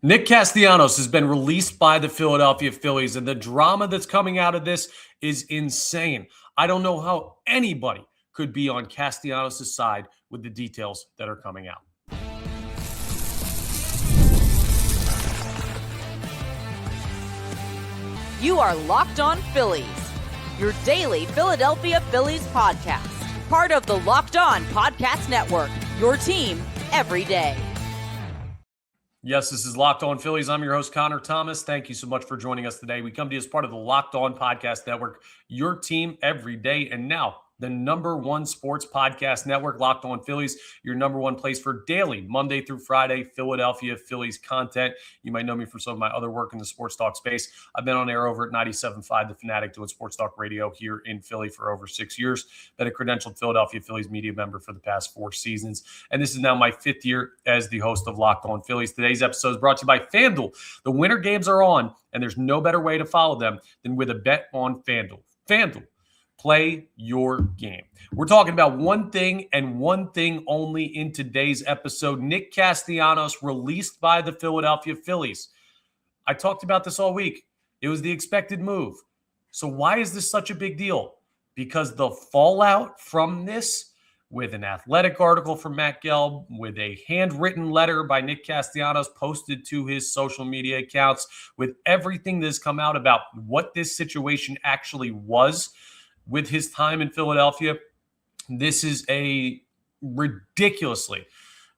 Nick Castellanos has been released by the Philadelphia Phillies, and the drama that's coming out of this is insane. I don't know how anybody could be on Castellanos' side with the details that are coming out. You are Locked On Phillies, your daily Philadelphia Phillies podcast. Part of the Locked On Podcast Network, your team every day. Yes, this is Locked On Phillies. I'm your host, Connor Thomas. Thank you so much for joining us today. We come to you as part of the Locked On Podcast Network, your team every day. And now, the number one sports podcast network, Locked On Phillies, your number one place for daily, Monday through Friday, Philadelphia Phillies content. You might know me from some of my other work in the sports talk space. I've been on air over at 97.5 The Fanatic, doing sports talk radio here in Philly for over 6 years. Been a credentialed Philadelphia Phillies media member for the past 4 seasons. And this is now my 5th year as the host of Locked On Phillies. Today's episode is brought to you by FanDuel. The winter games are on, and there's no better way to follow them than with a bet on FanDuel. FanDuel. Play your game. We're talking about one thing and one thing only in today's episode. Nick Castellanos released by the Philadelphia Phillies. I talked about this all week. It was the expected move. So why is this such a big deal? Because the fallout from this, with an Athletic article from Matt Gelb, with a handwritten letter by Nick Castellanos posted to his social media accounts, with everything that has come out about what this situation actually was, with his time in Philadelphia, this is a ridiculously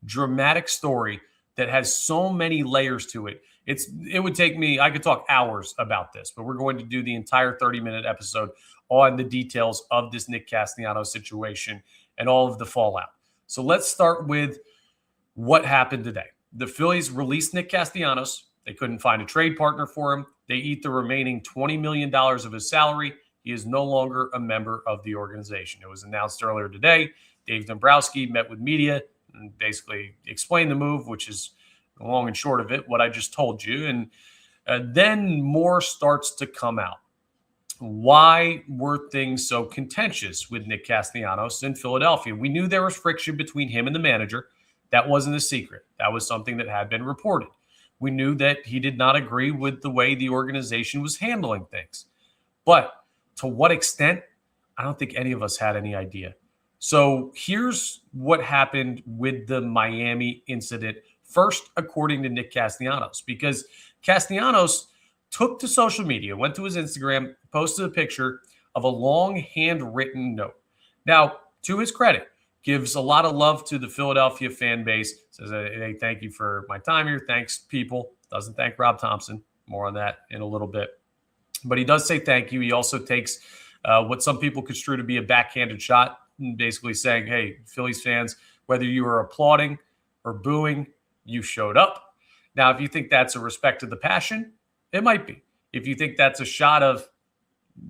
dramatic story that has so many layers to it. It would take me, I could talk hours about this, but we're going to do the entire 30-minute episode on the details of this Nick Castellanos situation and all of the fallout. So let's start with what happened today. The Phillies released Nick Castellanos. They couldn't find a trade partner for him. They eat the remaining $20 million of his salary. He is no longer a member of the organization. It was announced earlier today. Dave Dombrowski met with media and basically explained the move, which is the long and short of it, what I just told you. And then more starts to come out. Why were things so contentious with Nick Castellanos in Philadelphia? We knew there was friction between him and the manager. That wasn't a secret. That was something that had been reported. We knew that he did not agree with the way the organization was handling things. But to what extent, I don't think any of us had any idea. So here's what happened with the Miami incident, first according to Nick Castellanos, because Castellanos took to social media, went to his Instagram, posted a picture of a long handwritten note. Now, to his credit, gives a lot of love to the Philadelphia fan base, says, hey, thank you for my time here. Thanks, people. Doesn't thank Rob Thomson. More on that in a little bit. But he does say thank you. He also takes what some people construe to be a backhanded shot, basically saying, hey, Phillies fans, whether you were applauding or booing, you showed up. Now, if you think that's a respect to the passion, it might be. If you think that's a shot of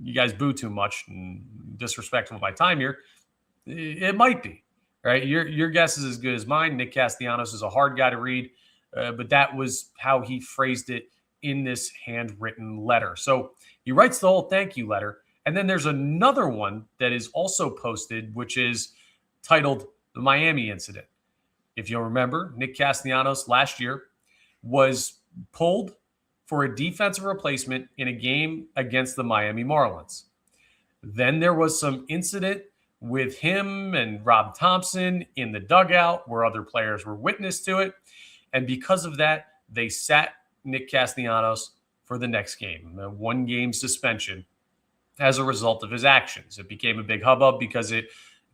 you guys boo too much and disrespectful of my time here, it might be. Right? Your guess is as good as mine. Nick Castellanos is a hard guy to read, but that was how he phrased it in this handwritten letter. So he writes the whole thank you letter. And then there's another one that is also posted, which is titled The Miami Incident. If you'll remember, Nick Castellanos last year was pulled for a defensive replacement in a game against the Miami Marlins. Then there was some incident with him and Rob Thomson in the dugout where other players were witness to it. And because of that, they sat Nick Castellanos for the next game, a 1-game suspension as a result of his actions. It became a big hubbub because it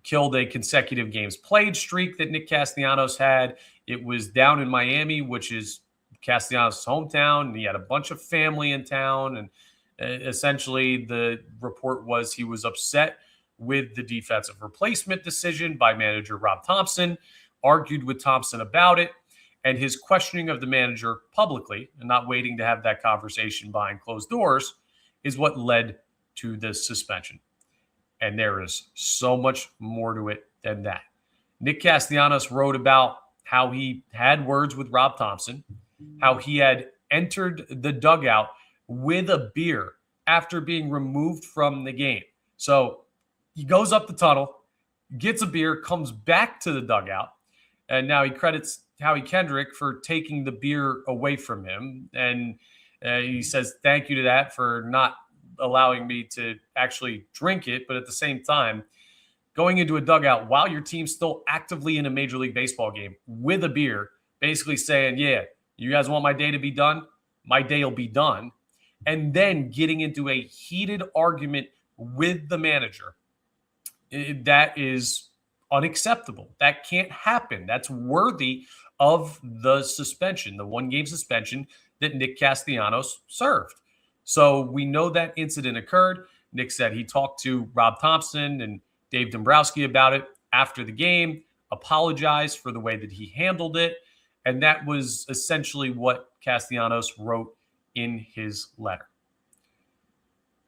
killed a consecutive games played streak that Nick Castellanos had. It was down in Miami, which is Castellanos' hometown, and he had a bunch of family in town. And essentially the report was he was upset with the defensive replacement decision by manager Rob Thomson, argued with Thomson about it. And his questioning of the manager publicly and not waiting to have that conversation behind closed doors is what led to this suspension. And there is so much more to it than that. Nick Castellanos wrote about how he had words with Rob Thomson, how he had entered the dugout with a beer after being removed from the game. So he goes up the tunnel, gets a beer, comes back to the dugout, And now he credits Howie Kendrick for taking the beer away from him. And he says, thank you to that for not allowing me to actually drink it. But at the same time, going into a dugout while your team's still actively in a Major League Baseball game with a beer, basically saying, yeah, you guys want my day to be done? My day will be done. And then getting into a heated argument with the manager. That is unacceptable. That can't happen. That's worthy of the suspension, the 1-game suspension that Nick Castellanos served. So we know that incident occurred. Nick said he talked to Rob Thomson and Dave Dombrowski about it after the game, apologized for the way that he handled it. And that was essentially what Castellanos wrote in his letter.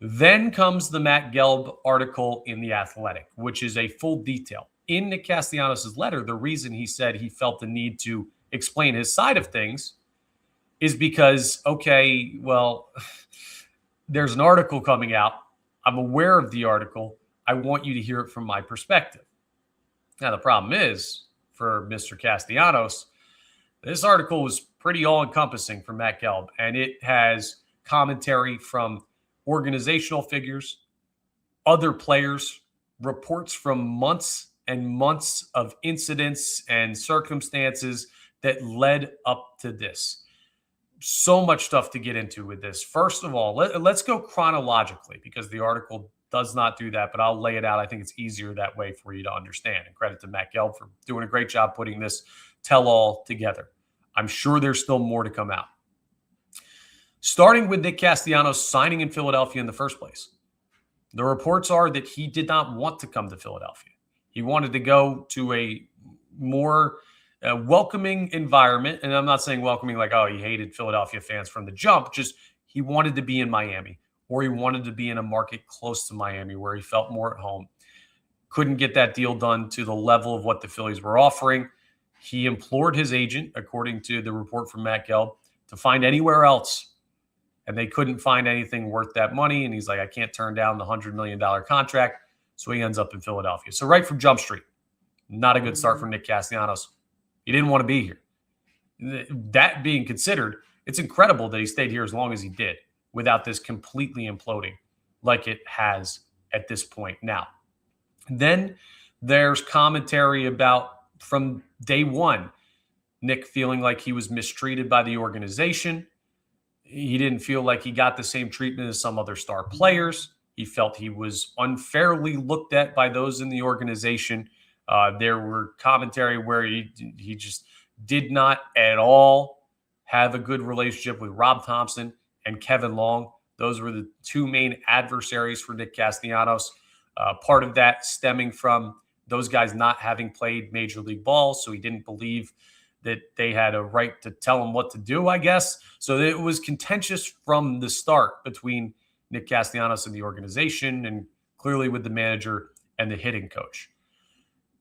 Then comes the Matt Gelb article in The Athletic, which is a full detail. In Nick Castellanos' letter, the reason he said he felt the need to explain his side of things is because, okay, well, there's an article coming out. I'm aware of the article. I want you to hear it from my perspective. Now, the problem is, for Mr. Castellanos, this article was pretty all-encompassing for Matt Gelb, and it has commentary from organizational figures, other players, reports from months and months of incidents and circumstances that led up to this. So much stuff to get into with this. First of all, let's go chronologically because the article does not do that, but I'll lay it out. I think it's easier that way for you to understand. And credit to Matt Gelb for doing a great job putting this tell-all together. I'm sure there's still more to come out. Starting with Nick Castellanos signing in Philadelphia in the first place. The reports are that he did not want to come to Philadelphia. He wanted to go to a more welcoming environment. And I'm not saying welcoming like, oh, he hated Philadelphia fans from the jump. Just he wanted to be in Miami, or he wanted to be in a market close to Miami where he felt more at home. Couldn't get that deal done to the level of what the Phillies were offering. He implored his agent, according to the report from Matt Gelb, to find anywhere else. And they couldn't find anything worth that money. And he's like, I can't turn down the $100 million contract. So he ends up in Philadelphia. So right from Jump Street, not a good start for Nick Castellanos. He didn't want to be here. That being considered, it's incredible that he stayed here as long as he did without this completely imploding like it has at this point now. Then there's commentary about from day one, Nick feeling like he was mistreated by the organization. He didn't feel like he got the same treatment as some other star players. He felt he was unfairly looked at by those in the organization. There were commentary where he just did not at all have a good relationship with Rob Thomson and Kevin Long. Those were the two main adversaries for Nick Castellanos. Part of that stemming from those guys not having played Major League ball, so he didn't believe that they had a right to tell him what to do, I guess. So it was contentious from the start between Nick Castellanos and the organization, and clearly with the manager and the hitting coach.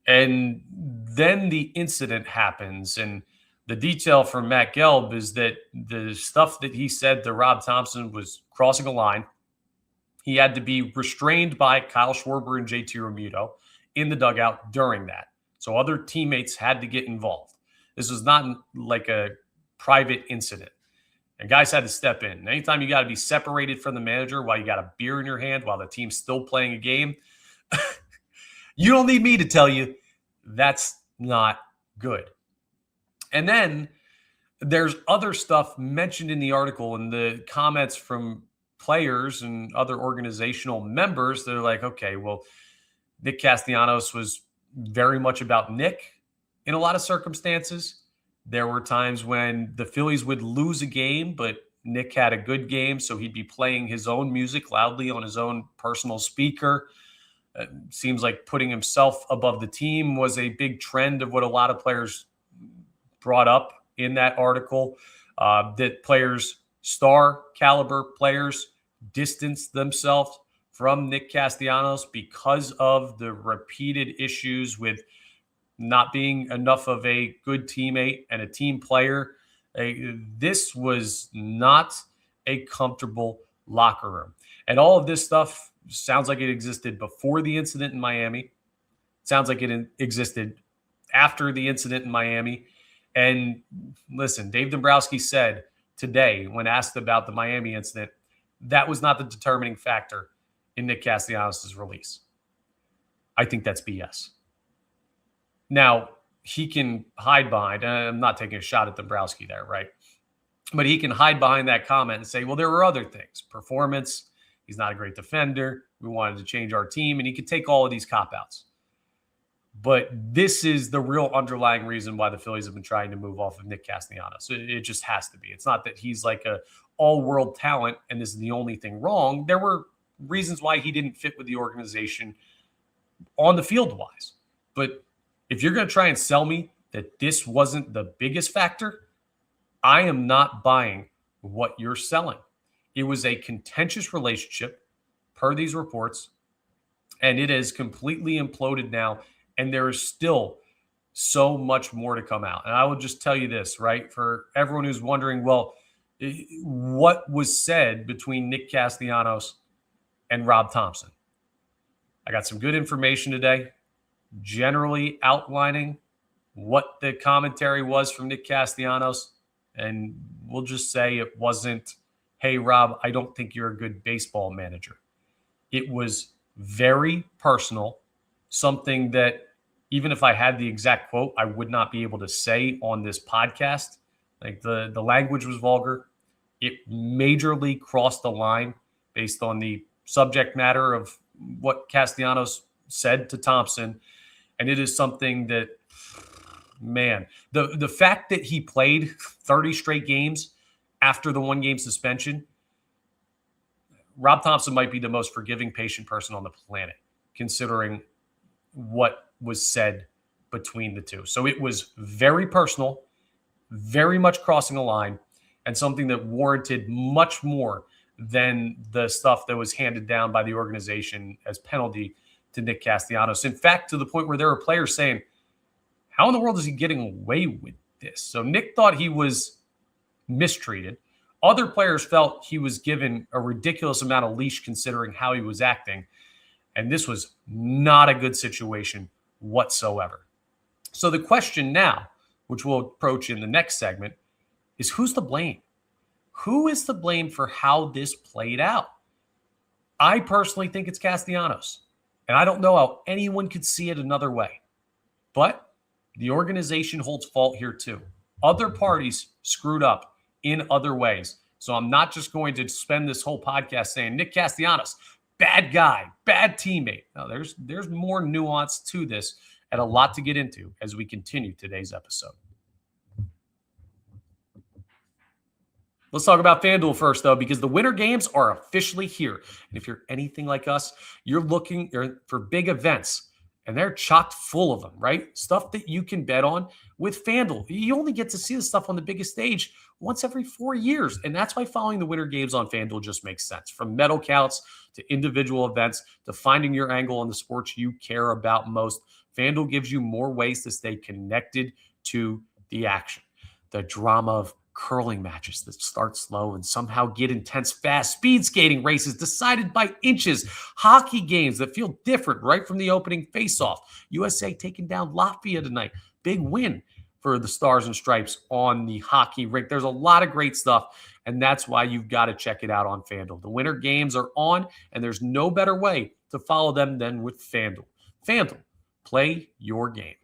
And then the incident happens, and the detail from Matt Gelb is that the stuff that he said to Rob Thomson was crossing a line. He had to be restrained by Kyle Schwarber and JT Realmuto in the dugout during that. So other teammates had to get involved. This was not like a private incident. And guys had to step in. Anytime you got to be separated from the manager while you got a beer in your hand while the team's still playing a game, you don't need me to tell you that's not good. And then there's other stuff mentioned in the article and the comments from players and other organizational members that are like, okay, well, Nick Castellanos was very much about Nick in a lot of circumstances. There were times when the Phillies would lose a game, but Nick had a good game, so he'd be playing his own music loudly on his own personal speaker. Seems like putting himself above the team was a big trend of what a lot of players brought up in that article, that players, star caliber players, distanced themselves from Nick Castellanos because of the repeated issues with not being enough of a good teammate and a team player. This was not a comfortable locker room. And all of this stuff sounds like it existed before the incident in Miami. Sounds like it existed after the incident in Miami. And listen, Dave Dombrowski said today, when asked about the Miami incident, that was not the determining factor in Nick Castellanos' release. I think that's BS. Now, he can hide behind, I'm not taking a shot at Dombrowski there, right? But he can hide behind that comment and say, well, there were other things. Performance, he's not a great defender. We wanted to change our team, and he could take all of these cop-outs. But this is the real underlying reason why the Phillies have been trying to move off of Nick Castellanos. It just has to be. It's not that he's like a all-world talent and this is the only thing wrong. There were reasons why he didn't fit with the organization on the field-wise. But if you're going to try and sell me that this wasn't the biggest factor, I am not buying what you're selling. It was a contentious relationship, per these reports, and it has completely imploded now, and there is still so much more to come out. And I will just tell you this, right? For everyone who's wondering, well, what was said between Nick Castellanos and Rob Thomson? I got some good information today, generally outlining what the commentary was from Nick Castellanos. And we'll just say it wasn't, hey, Rob, I don't think you're a good baseball manager. It was very personal, something that even if I had the exact quote, I would not be able to say on this podcast. Like the language was vulgar. It majorly crossed the line based on the subject matter of what Castellanos said to Thomson. And it is something that, man, the fact that he played 30 straight games after the one-game suspension, Rob Thomson might be the most forgiving, patient person on the planet, considering what was said between the two. So it was very personal, very much crossing a line, and something that warranted much more than the stuff that was handed down by the organization as penalty to Nick Castellanos. In fact, to the point where there were players saying, how in the world is he getting away with this? So Nick thought he was mistreated. Other players felt he was given a ridiculous amount of leash considering how he was acting. And this was not a good situation whatsoever. So the question now, which we'll approach in the next segment, is who's to blame? Who is to blame for how this played out? I personally think it's Castellanos. And I don't know how anyone could see it another way. But the organization holds fault here too. Other parties screwed up in other ways. So I'm not just going to spend this whole podcast saying Nick Castellanos, bad guy, bad teammate. Now there's more nuance to this and a lot to get into as we continue today's episode. Let's talk about FanDuel first, though, because the winter games are officially here. And if you're anything like us, you're looking for big events, and they're chock full of them, right? Stuff that you can bet on with FanDuel. You only get to see the stuff on the biggest stage once every 4 years, and that's why following the winter games on FanDuel just makes sense. From medal counts to individual events to finding your angle on the sports you care about most, FanDuel gives you more ways to stay connected to the action. The drama of curling matches that start slow and somehow get intense fast, speed skating races decided by inches, hockey games that feel different right from the opening faceoff. USA taking down Latvia tonight. Big win for the Stars and Stripes on the hockey rink. There's a lot of great stuff, and that's why you've got to check it out on FanDuel. The winter games are on, and there's no better way to follow them than with FanDuel. FanDuel, play your game.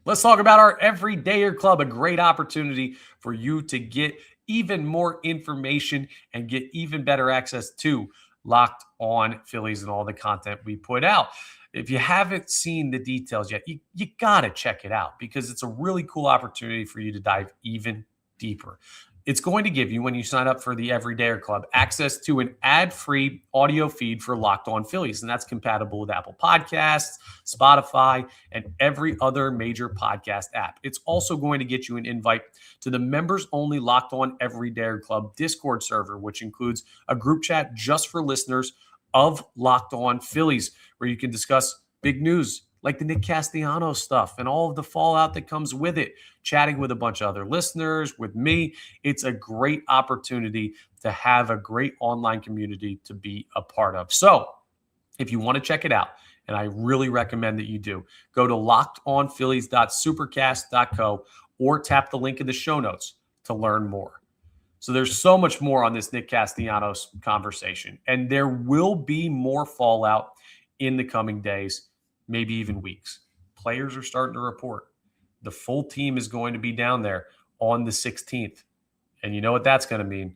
Let's talk about our Everydayer Club, a great opportunity for you to get even more information and get even better access to Locked On Phillies and all the content we put out. If you haven't seen the details yet, you got to check it out because it's a really cool opportunity for you to dive even deeper. It's going to give you, when you sign up for the Everydayer Club, access to an ad-free audio feed for Locked On Phillies, and that's compatible with Apple Podcasts, Spotify, and every other major podcast app. It's also going to get you an invite to the members-only Locked On Everydayer Club Discord server, which includes a group chat just for listeners of Locked On Phillies, where you can discuss big news like the Nick Castellanos stuff and all of the fallout that comes with it, chatting with a bunch of other listeners, with me. It's a great opportunity to have a great online community to be a part of. So if you want to check it out, And I really recommend that you do. Go to lockedonphillies.supercast.co or tap the link in the show notes to learn more. So there's so much more on this Nick Castellanos conversation, and there will be more fallout in the coming days, maybe even weeks. Players are starting to report. The full team is going to be down there on the 16th. And you know what that's going to mean?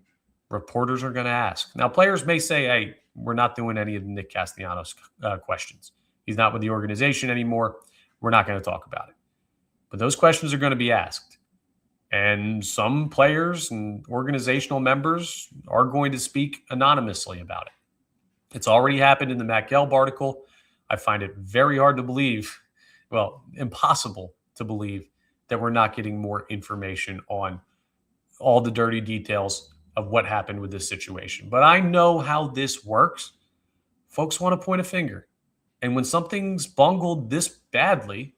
Reporters are going to ask. Now, players may say, hey, we're not doing any of the Nick Castellanos questions. He's not with the organization anymore. We're not going to talk about it. But those questions are going to be asked. And some players and organizational members are going to speak anonymously about it. It's already happened in the Matt Gelb article. I find it very hard to believe, well, impossible to believe that we're not getting more information on all the dirty details of what happened with this situation. But I know how this works. Folks want to point a finger. And when something's bungled this badly,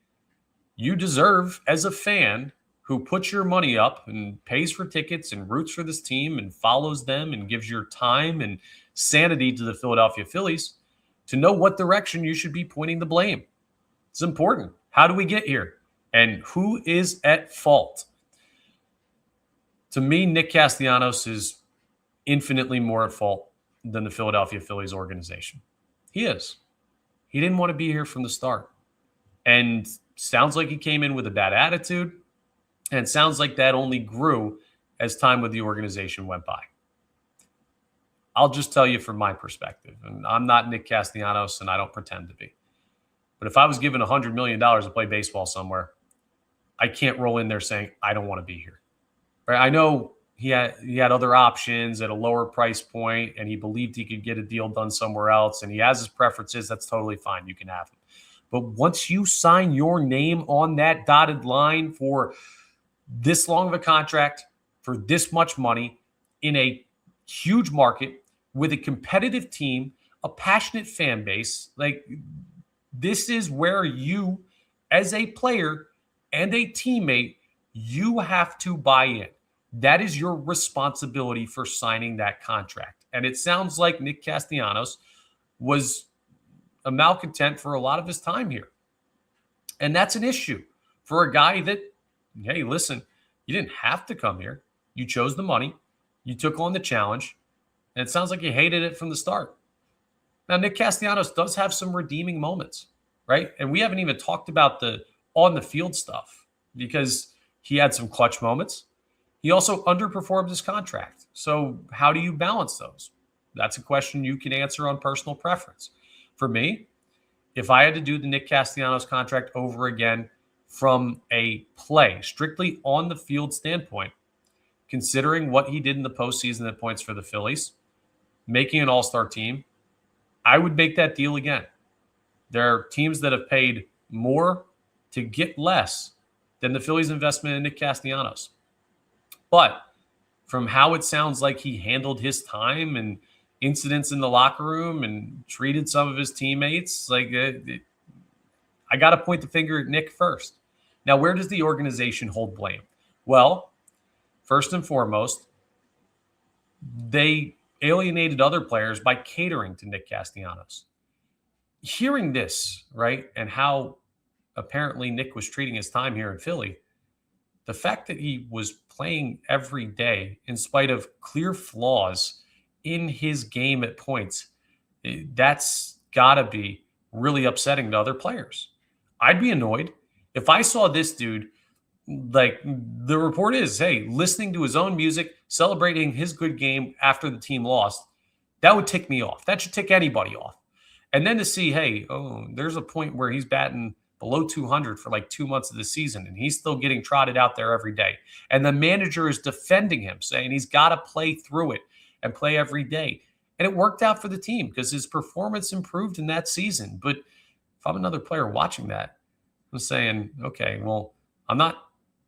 you deserve, as a fan who puts your money up and pays for tickets and roots for this team and follows them and gives your time and sanity to the Philadelphia Phillies, to know what direction you should be pointing the blame. It's important. How do we get here? And who is at fault? To me, Nick Castellanos is infinitely more at fault than the Philadelphia Phillies organization. He is. He didn't want to be here from the start. And sounds like he came in with a bad attitude. And it sounds like that only grew as time with the organization went by. I'll just tell you from my perspective, and I'm not Nick Castellanos, and I don't pretend to be. But if I was given $100 million to play baseball somewhere, I can't roll in there saying, I don't want to be here. Right? I know he had other options at a lower price point, and he believed he could get a deal done somewhere else, and he has his preferences. That's totally fine. You can have them. But once you sign your name on that dotted line for this long of a contract, for this much money, in a huge market, with a competitive team, a passionate fan base, like, this is where you, as a player and a teammate, you have to buy in. That is your responsibility for signing that contract. And it sounds like Nick Castellanos was a malcontent for a lot of his time here. And that's an issue for a guy that, hey, listen, you didn't have to come here. You chose the money. You took on the challenge. And it sounds like you hated it from the start. Now, Nick Castellanos does have some redeeming moments, right? And we haven't even talked about the on-the-field stuff, because he had some clutch moments. He also underperformed his contract. So how do you balance those? That's a question you can answer on personal preference. For me, if I had to do the Nick Castellanos contract over again from a play, strictly on the field standpoint, considering what he did in the postseason at points for the Phillies, making an all-star team, I would make that deal again. There are teams that have paid more to get less than the Phillies' investment in Nick Castellanos. But from how it sounds like he handled his time and incidents in the locker room and treated some of his teammates, like, I got to point the finger at Nick first. Now, where does the organization hold blame? Well, first and foremost, they alienated other players by catering to Nick Castellanos. Hearing this, right, and how apparently Nick was treating his time here in Philly, the fact that he was playing every day in spite of clear flaws in his game at points, that's got to be really upsetting to other players. I'd be annoyed if I saw this dude, like, the report is, hey, listening to his own music, celebrating his good game after the team lost. That would tick me off. That should tick anybody off. And then to see, hey, there's a point where he's batting below 200 for like 2 months of the season, and he's still getting trotted out there every day. And the manager is defending him, saying he's got to play through it and play every day. And it worked out for the team because his performance improved in that season. But if I'm another player watching that, I'm saying, okay, well, I'm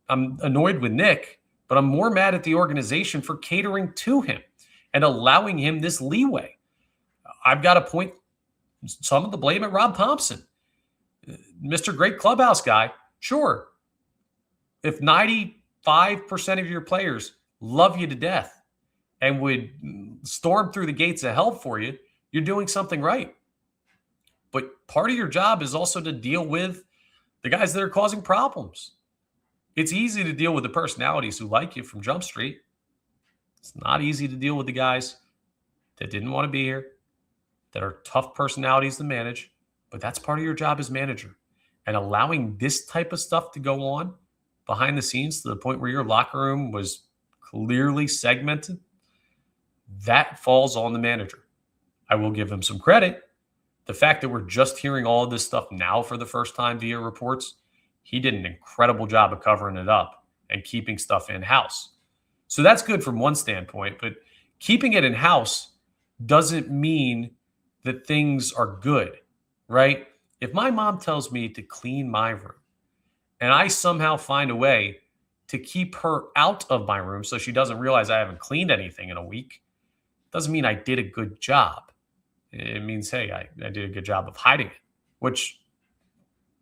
annoyed with Nick, but I'm more mad at the organization for catering to him and allowing him this leeway. I've got to point some of the blame at Rob Thomson. Mr. Great Clubhouse guy, sure. If 95% of your players love you to death and would storm through the gates of hell for you, you're doing something right. But part of your job is also to deal with the guys that are causing problems. It's easy to deal with the personalities who like you from Jump Street. It's not easy to deal with the guys that didn't want to be here, that are tough personalities to manage, but that's part of your job as manager. And allowing this type of stuff to go on behind the scenes to the point where your locker room was clearly segmented, that falls on the manager. I will give him some credit. The fact that we're just hearing all of this stuff now for the first time via reports, he did an incredible job of covering it up and keeping stuff in-house. So that's good from one standpoint, but keeping it in-house doesn't mean that things are good, right? If my mom tells me to clean my room and I somehow find a way to keep her out of my room so she doesn't realize I haven't cleaned anything in a week, doesn't mean I did a good job. It means, hey, I did a good job of hiding it, which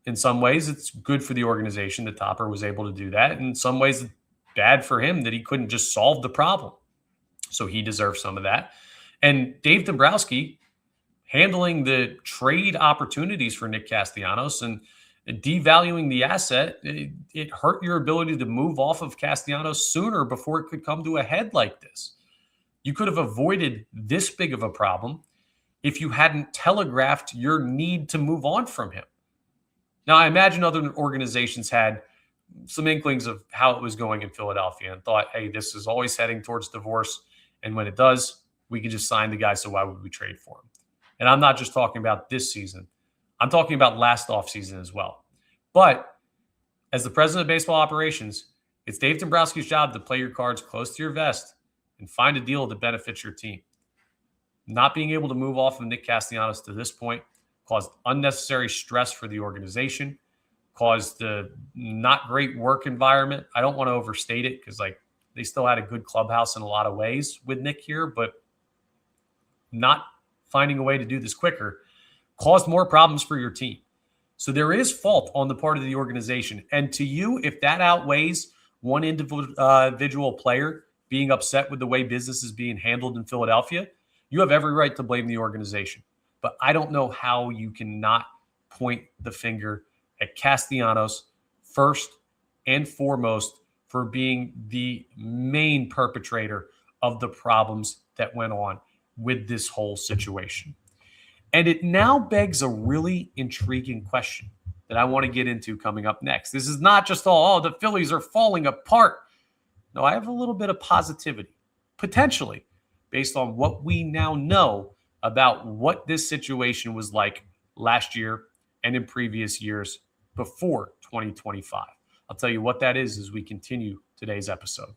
in some ways it's good for the organization that Topper was able to do that. In some ways, it's bad for him that he couldn't just solve the problem. So he deserves some of that. And Dave Dombrowski handling the trade opportunities for Nick Castellanos and devaluing the asset, it hurt your ability to move off of Castellanos sooner before it could come to a head like this. You could have avoided this big of a problem if you hadn't telegraphed your need to move on from him. Now, I imagine other organizations had some inklings of how it was going in Philadelphia and thought, hey, this is always heading towards divorce. And when it does, we can just sign the guy. So why would we trade for him? And I'm not just talking about this season. I'm talking about last offseason as well. But as the president of baseball operations, it's Dave Dombrowski's job to play your cards close to your vest and find a deal that benefits your team. Not being able to move off of Nick Castellanos to this point caused unnecessary stress for the organization, caused the not great work environment. I don't want to overstate it because they still had a good clubhouse in a lot of ways with Nick here, but not finding a way to do this quicker caused more problems for your team. So there is fault on the part of the organization. And to you, if that outweighs one individual player being upset with the way business is being handled in Philadelphia, you have every right to blame the organization. But I don't know how you cannot point the finger at Castellanos first and foremost for being the main perpetrator of the problems that went on with this whole situation. And it now begs a really intriguing question that I want to get into coming up next. This is not just the Phillies are falling apart. No, I have a little bit of positivity, potentially, based on what we now know about what this situation was like last year and in previous years before 2025. I'll tell you what that is as we continue today's episode.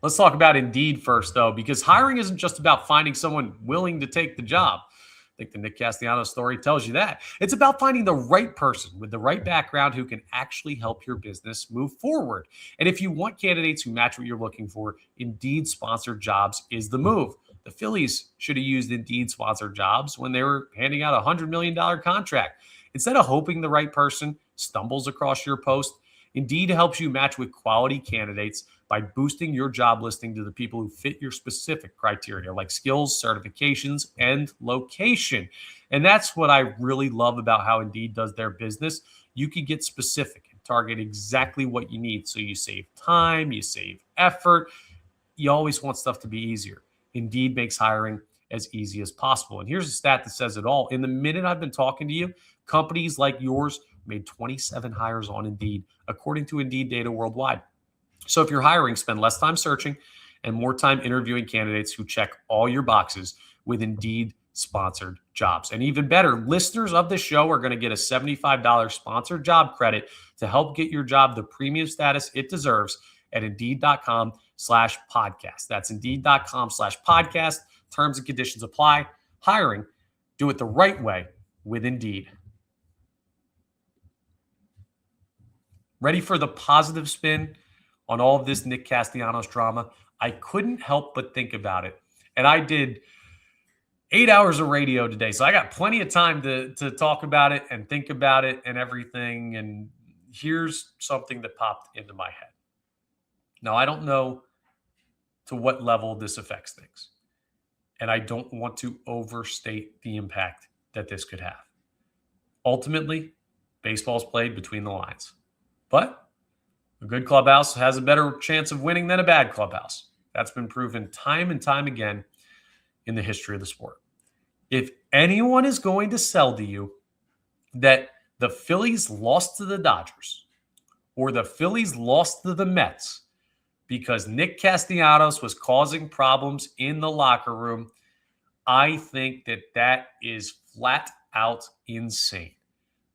Let's talk about Indeed first, though, because hiring isn't just about finding someone willing to take the job. I think the Nick Castellanos story tells you that. It's about finding the right person with the right background who can actually help your business move forward. And if you want candidates who match what you're looking for, Indeed sponsored jobs is the move. The Phillies should have used Indeed sponsored jobs when they were handing out a $100 million contract. Instead of hoping the right person stumbles across your post, Indeed helps you match with quality candidates by boosting your job listing to the people who fit your specific criteria, like skills, certifications, and location. And that's what I really love about how Indeed does their business. You can get specific and target exactly what you need. So you save time, you save effort. You always want stuff to be easier. Indeed makes hiring as easy as possible. And here's a stat that says it all. In the minute I've been talking to you, companies like yours made 27 hires on Indeed, according to Indeed data worldwide. So if you're hiring, spend less time searching and more time interviewing candidates who check all your boxes with Indeed sponsored jobs. And even better, listeners of this show are going to get a $75 sponsored job credit to help get your job the premium status it deserves at Indeed.com/podcast. That's Indeed.com/podcast. Terms and conditions apply. Hiring, do it the right way with Indeed. Ready for the positive spin on all of this Nick Castellanos drama? I couldn't help but think about it. And I did 8 hours of radio today, so I got plenty of time to talk about it and think about it and everything. And here's something that popped into my head. Now, I don't know to what level this affects things. and I don't want to overstate the impact that this could have. Ultimately, baseball's played between the lines. But a good clubhouse has a better chance of winning than a bad clubhouse. That's been proven time and time again in the history of the sport. If anyone is going to sell to you that the Phillies lost to the Dodgers or the Phillies lost to the Mets because Nick Castellanos was causing problems in the locker room, I think that is flat out insane.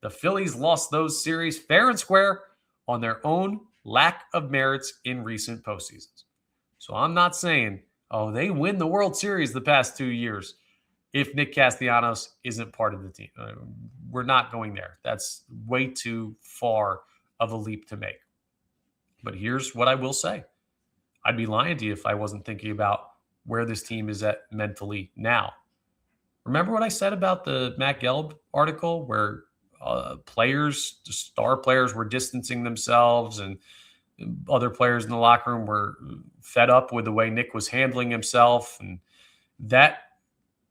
The Phillies lost those series fair and square on their own lack of merits in recent postseasons. So I'm not saying, oh, they win the World Series the past 2 years if Nick Castellanos isn't part of the team. We're not going there. That's way too far of a leap to make. But here's what I will say. I'd be lying to you if I wasn't thinking about where this team is at mentally now. Remember what I said about the Matt Gelb article where players, the star players, were distancing themselves and other players in the locker room were fed up with the way Nick was handling himself. And that,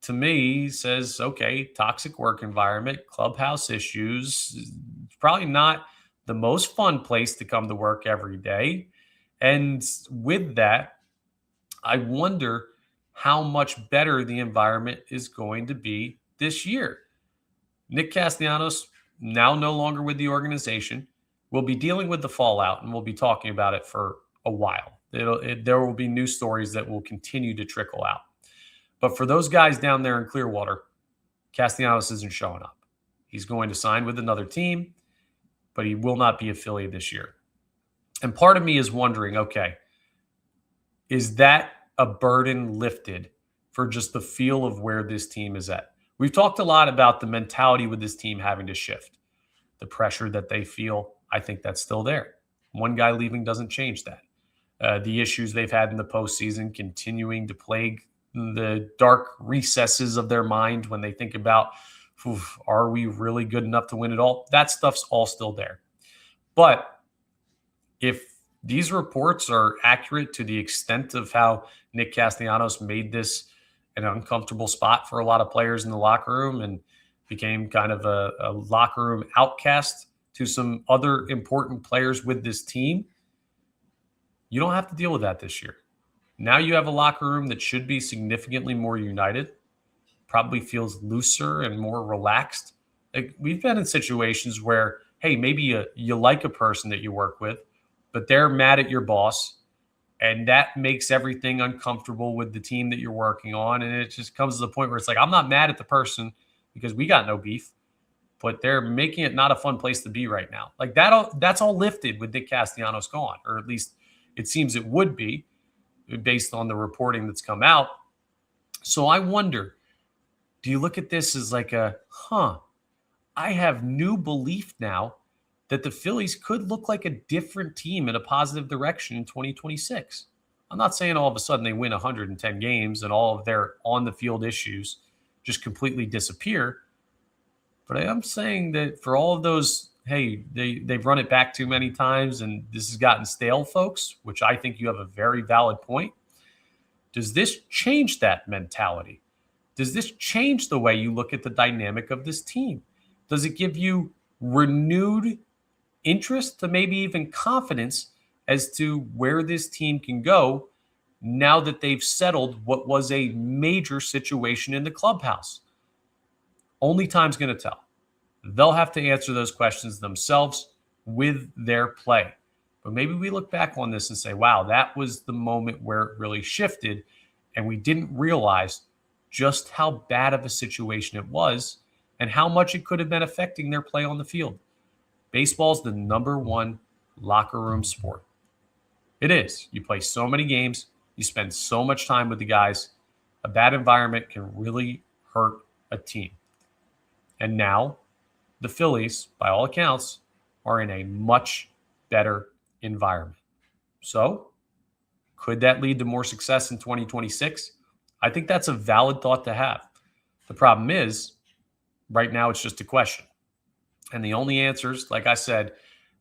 to me, says, okay, toxic work environment, clubhouse issues, probably not the most fun place to come to work every day. And with that, I wonder how much better the environment is going to be this year. Nick Castellanos, now no longer with the organization, will be dealing with the fallout, and we'll be talking about it for a while. There will be news stories that will continue to trickle out. But for those guys down there in Clearwater, Castellanos isn't showing up. He's going to sign with another team, but he will not be a Philly this year. And part of me is wondering, okay, is that a burden lifted for just the feel of where this team is at? We've talked a lot about the mentality with this team having to shift. The pressure that they feel, I think that's still there. One guy leaving doesn't change that. The issues they've had in the postseason continuing to plague the dark recesses of their mind when they think about, are we really good enough to win it all? That stuff's all still there. But if these reports are accurate to the extent of how Nick Castellanos made this an uncomfortable spot for a lot of players in the locker room and became kind of a locker room outcast to some other important players with this team, you don't have to deal with that this year. Now you have a locker room that should be significantly more united, probably feels looser and more relaxed. Like, we've been in situations where, hey, maybe you like a person that you work with, but they're mad at your boss, and that makes everything uncomfortable with the team that you're working on. And it just comes to the point where it's like, I'm not mad at the person because we got no beef, but they're making it not a fun place to be right now. Like, that's all lifted with Nick Castellanos gone, or at least it seems it would be based on the reporting that's come out. So I wonder, do you look at this as like I have new belief now that the Phillies could look like a different team in a positive direction in 2026. I'm not saying all of a sudden they win 110 games and all of their on-the-field issues just completely disappear. But I am saying that for all of those, hey, they've run it back too many times and this has gotten stale, folks, which I think you have a very valid point. Does this change that mentality? Does this change the way you look at the dynamic of this team? Does it give you renewed interest to maybe even confidence as to where this team can go now that they've settled what was a major situation in the clubhouse? Only time's going to tell. They'll have to answer those questions themselves with their play. But maybe we look back on this and say, wow, that was the moment where it really shifted, and we didn't realize just how bad of a situation it was and how much it could have been affecting their play on the field. Baseball's the number one locker room sport. It is. You play so many games. You spend so much time with the guys. A bad environment can really hurt a team. And now the Phillies, by all accounts, are in a much better environment. So could that lead to more success in 2026? I think that's a valid thought to have. The problem is, right now it's just a question. And the only answers, like I said,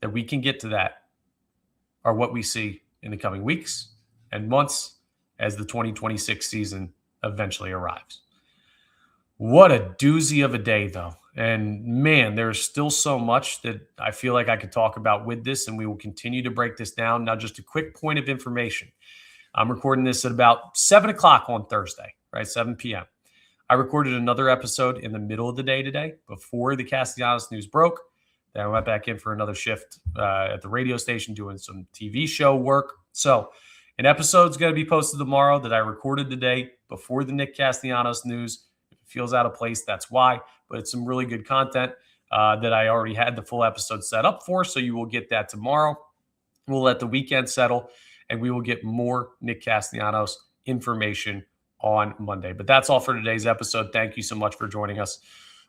that we can get to that are what we see in the coming weeks and months as the 2026 season eventually arrives. What a doozy of a day, though. And man, there's still so much that I feel like I could talk about with this, and we will continue to break this down. Now, just a quick point of information. I'm recording this at about 7 o'clock on Thursday, right? 7 p.m. I recorded another episode in the middle of the day today before the Castellanos news broke. Then I went back in for another shift at the radio station doing some TV show work. So an episode's going to be posted tomorrow that I recorded today before the Nick Castellanos news. If it feels out of place, that's why. But it's some really good content that I already had the full episode set up for. So you will get that tomorrow. We'll let the weekend settle, and we will get more Nick Castellanos information on Monday. But that's all for today's episode. Thank you so much for joining us.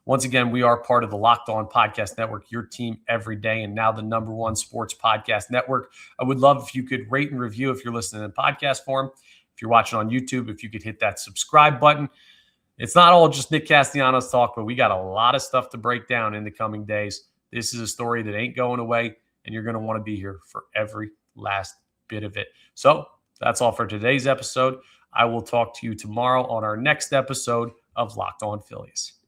Once again, we are part of the Locked On Podcast Network, your team every day, and now the #1 sports podcast network. I would love if you could rate and review if you're listening in podcast form. If you're watching on YouTube, if you could hit that subscribe button. It's not all just Nick Castellanos talk, but we got a lot of stuff to break down in the coming days. This is a story that ain't going away, and you're going to want to be here for every last bit of it. So that's all for today's episode. I will talk to you tomorrow on our next episode of Locked On Phillies.